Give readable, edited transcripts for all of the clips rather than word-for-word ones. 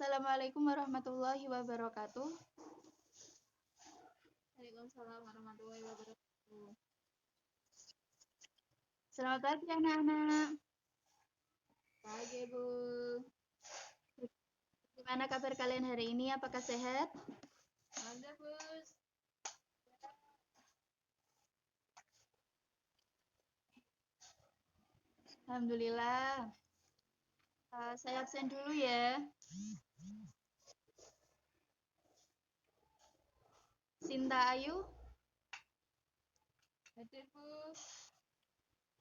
Assalamualaikum warahmatullahi wabarakatuh. Waalaikumsalam warahmatullahi wabarakatuh. Selamat pagi anak-anak. Pagi Bu. Gimana kabar kalian hari ini? Apakah sehat? Ada Bus. Alhamdulillah. Saya absen dulu ya. Sinta Ayu. Hadir Bu.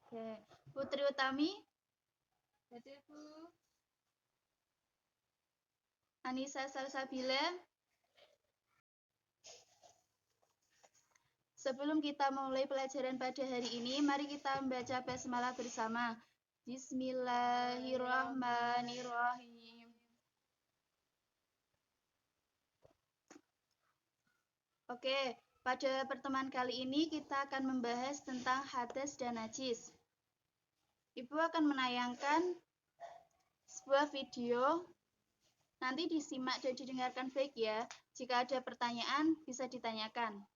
Oke. Putri Utami. Hadir Bu. Anissa Salsabila. Sebelum kita mulai pelajaran pada hari ini, mari kita membaca basmalah bersama. Bismillahirrahmanirrahim. Oke, pada pertemuan kali ini kita akan membahas tentang hadas dan najis. Ibu akan menayangkan sebuah video, nanti disimak dan didengarkan baik ya. Jika ada pertanyaan, bisa ditanyakan.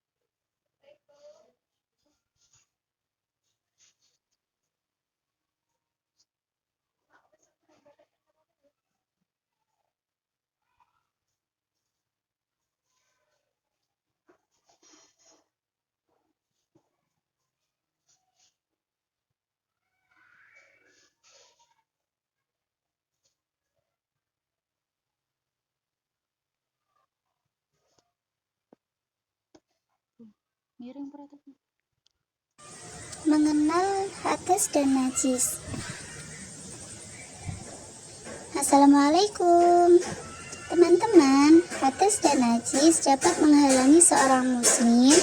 Miring perhatian. Mengenal hadas dan najis. Assalamualaikum teman-teman. Hadas dan najis dapat menghalangi seorang muslim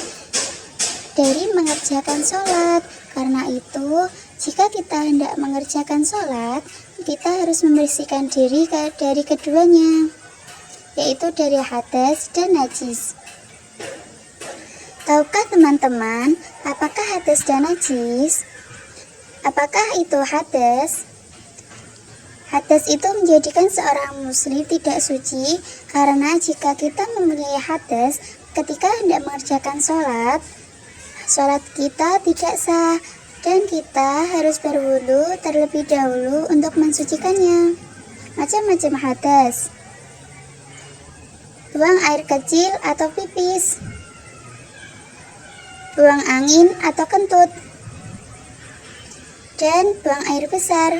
dari mengerjakan sholat. Karena itu, jika kita hendak mengerjakan sholat, kita harus membersihkan diri dari keduanya, yaitu dari hadas dan najis. Tahukah teman-teman, apakah hadas dan najis? Apakah itu hadas? Hadas itu menjadikan seorang muslim tidak suci, karena jika kita mempunyai hadas ketika hendak mengerjakan sholat kita tidak sah, dan kita harus berwudu terlebih dahulu untuk mensucikannya. Macam-macam hadas: buang air kecil atau pipis, buang angin atau kentut, dan buang air besar.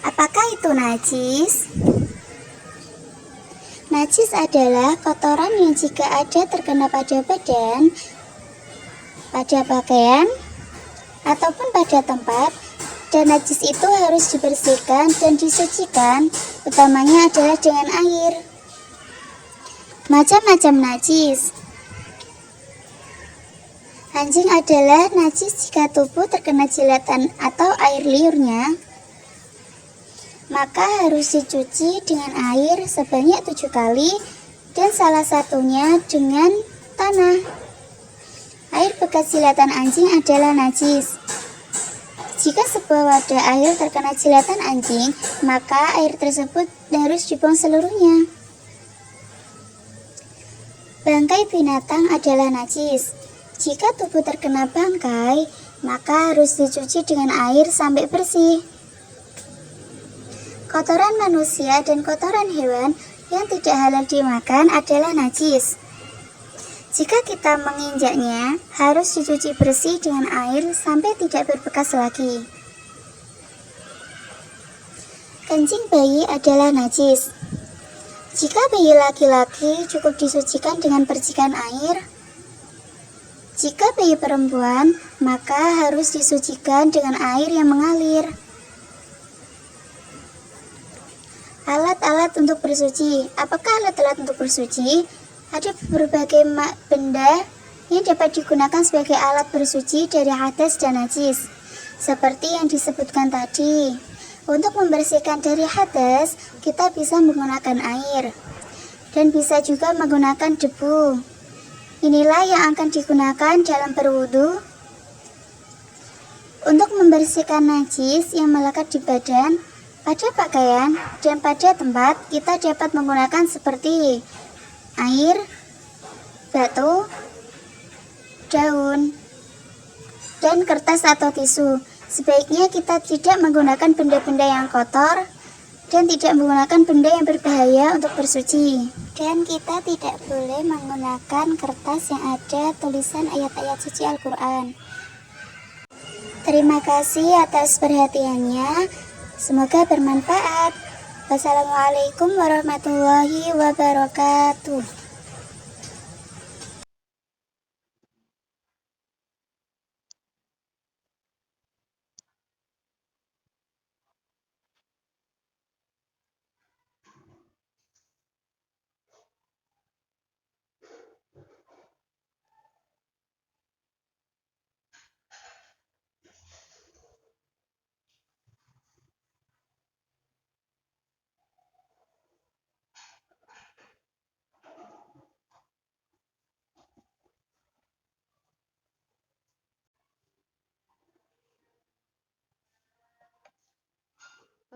Apakah itu najis? Najis adalah kotoran yang jika ada terkena pada badan, pada pakaian, ataupun pada tempat, dan najis itu harus dibersihkan dan disucikan, utamanya adalah dengan air. Macam-macam najis. Anjing adalah najis jika tubuh terkena jilatan atau air liurnya, maka harus dicuci dengan air sebanyak 7 kali, dan salah satunya dengan tanah. Air bekas jilatan anjing adalah najis. Jika sebuah wadah air terkena jilatan anjing, maka air tersebut harus dibuang seluruhnya. Bangkai binatang adalah najis. Jika tubuh terkena bangkai, maka harus dicuci dengan air sampai bersih. Kotoran manusia dan kotoran hewan yang tidak halal dimakan adalah najis. Jika kita menginjaknya, harus dicuci bersih dengan air sampai tidak berbekas lagi. Kencing bayi adalah najis. Jika bayi laki-laki, cukup disucikan dengan percikan air. Jika bayi perempuan, maka harus disucikan dengan air yang mengalir. Alat-alat untuk bersuci. Apakah alat-alat untuk bersuci? Ada berbagai benda yang dapat digunakan sebagai alat bersuci dari hadas dan najis, seperti yang disebutkan tadi. Untuk membersihkan dari hadas, kita bisa menggunakan air, dan bisa juga menggunakan debu. Inilah yang akan digunakan dalam berwudu. Untuk membersihkan najis yang melekat di badan, pada pakaian, dan pada tempat, kita dapat menggunakan seperti air, batu, daun, dan kertas atau tisu. Sebaiknya kita tidak menggunakan benda-benda yang kotor dan tidak menggunakan benda yang berbahaya untuk bersuci. Dan kita tidak boleh menggunakan kertas yang ada tulisan ayat-ayat suci Al-Quran. Terima kasih atas perhatiannya. Semoga bermanfaat. Wassalamualaikum warahmatullahi wabarakatuh.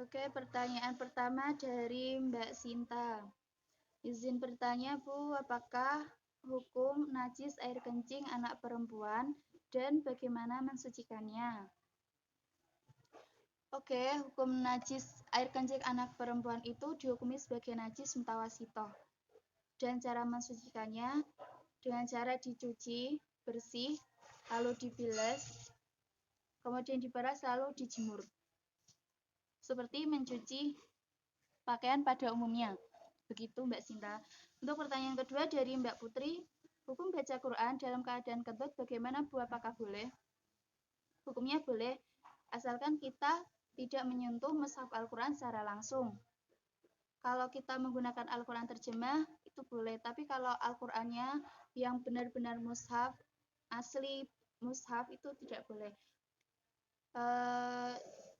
Oke, pertanyaan pertama dari Mbak Sinta. Izin bertanya, Bu, apakah hukum najis air kencing anak perempuan dan bagaimana mensucikannya? Oke, hukum najis air kencing anak perempuan itu dihukumi sebagai najis mutawasitoh. Dan cara mensucikannya dengan cara dicuci bersih, lalu dibilas, kemudian diperas, lalu dijemur. Seperti mencuci pakaian pada umumnya. Begitu Mbak Sinta. Untuk pertanyaan kedua dari Mbak Putri, hukum baca Quran dalam keadaan kentut bagaimana Bu? Apakah boleh? Hukumnya boleh, asalkan kita tidak menyentuh mushaf Al-Quran secara langsung. Kalau kita menggunakan Al-Quran terjemah, itu boleh. Tapi kalau Al-Qurannya yang benar-benar mushaf, asli mushaf, itu tidak boleh.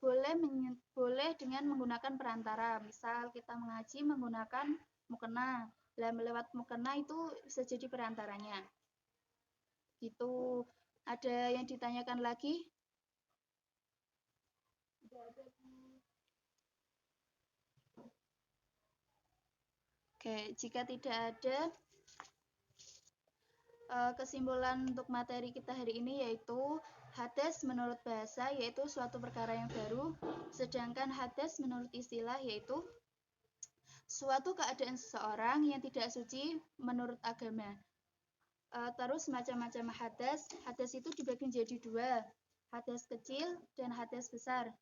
Boleh dengan menggunakan perantara. Misal kita mengaji menggunakan mukena. Dan lewat mukena itu bisa jadi perantaranya. Gitu. Ada yang ditanyakan lagi? Oke, jika tidak ada, kesimpulan untuk materi kita hari ini yaitu hadas menurut bahasa yaitu suatu perkara yang baru, sedangkan hadas menurut istilah yaitu suatu keadaan seseorang yang tidak suci menurut agama. Terus macam-macam hadas. Hadas itu dibagi menjadi dua, hadas kecil dan hadas besar.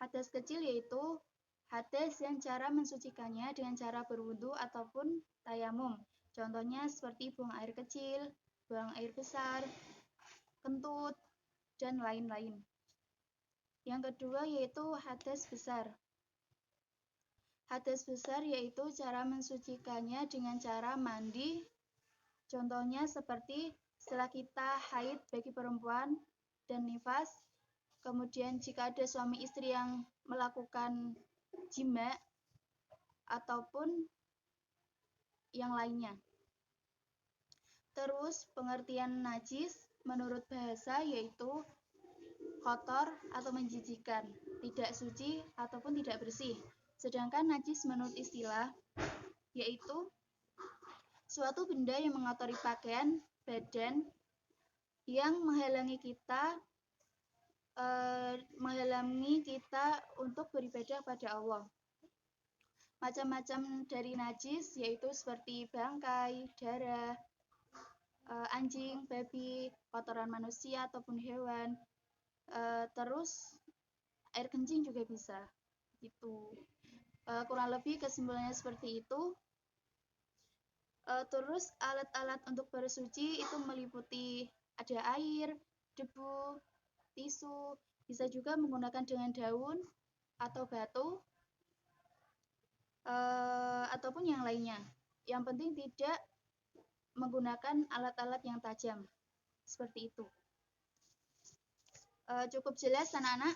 Hadas kecil yaitu hadas yang cara mensucikannya dengan cara berwudu ataupun tayamum. Contohnya seperti buang air kecil, buang air besar, kentut, dan lain-lain. Yang kedua yaitu hadas besar. Hadas besar yaitu cara mensucikannya dengan cara mandi. Contohnya seperti setelah kita haid bagi perempuan dan nifas, kemudian jika ada suami istri yang melakukan jima ataupun yang lainnya. Terus pengertian najis menurut bahasa yaitu kotor atau menjijikkan, tidak suci ataupun tidak bersih. Sedangkan najis menurut istilah yaitu suatu benda yang mengotori pakaian, badan, yang menghalangi kita untuk beribadah pada Allah. Macam-macam dari najis yaitu seperti bangkai, darah, anjing, babi, kotoran manusia ataupun hewan, terus air kencing juga bisa. Gitu. Kurang lebih kesimpulannya seperti itu. Terus alat-alat untuk bersuci itu meliputi ada air, debu, tisu, bisa juga menggunakan dengan daun atau batu, ataupun yang lainnya. Yang penting tidak menggunakan alat-alat yang tajam. Seperti itu. Cukup jelas anak-anak?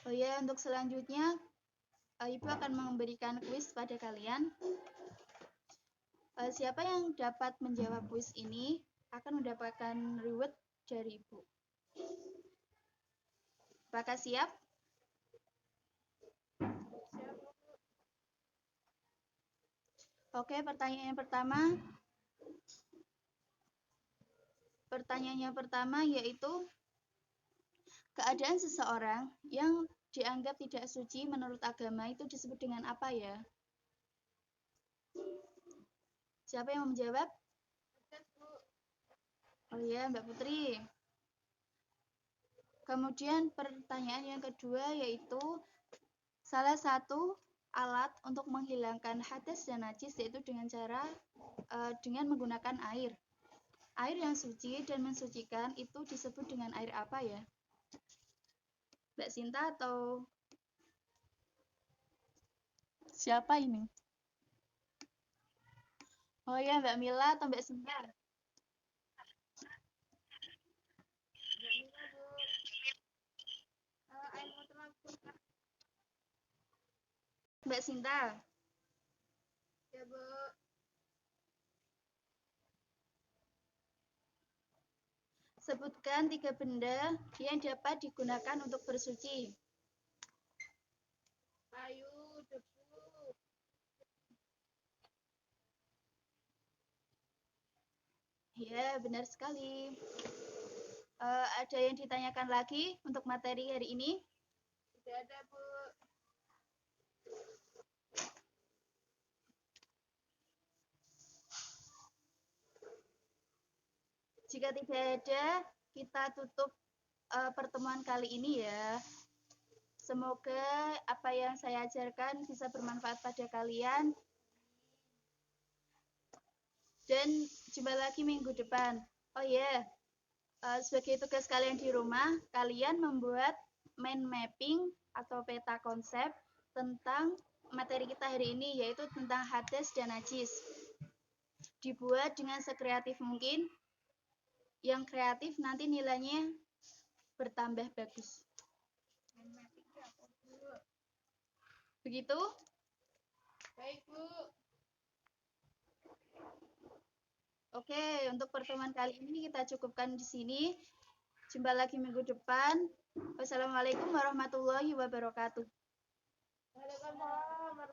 Oh ya, untuk selanjutnya Ibu akan memberikan kuis pada kalian. Siapa yang dapat menjawab kuis ini akan mendapatkan reward dari Ibu. Apakah siap? Oke, pertanyaan yang pertama yaitu keadaan seseorang yang dianggap tidak suci menurut agama itu disebut dengan apa ya? Siapa yang mau menjawab? Oh iya, Mbak Putri. Kemudian pertanyaan yang kedua yaitu salah satu alat untuk menghilangkan hadas dan najis yaitu dengan menggunakan air. Air yang suci dan mensucikan itu disebut dengan air apa ya? Mbak Sinta atau siapa ini? Oh ya, Mbak Mila atau Mbak Sinta? Mbak Mila, Bu. Air motor aku. Mbak Sinta. Ya, Bu. Sebutkan 3 benda yang dapat digunakan untuk bersuci. Kayu, debu. Ya, benar sekali. Ada yang ditanyakan lagi untuk materi hari ini? Tidak ada, Bu. Jika tidak ada, kita tutup pertemuan kali ini ya. Semoga apa yang saya ajarkan bisa bermanfaat pada kalian. Dan jumpa lagi minggu depan. Oh ya, sebagai tugas kalian di rumah, kalian membuat mind mapping atau peta konsep tentang materi kita hari ini, yaitu tentang hadas dan najis. Dibuat dengan sekreatif mungkin. Yang kreatif nanti nilainya bertambah bagus. Begitu? Baik, Bu. Oke, untuk pertemuan kali ini kita cukupkan di sini. Jumpa lagi minggu depan. Wassalamualaikum warahmatullahi wabarakatuh. Waalaikumsalam.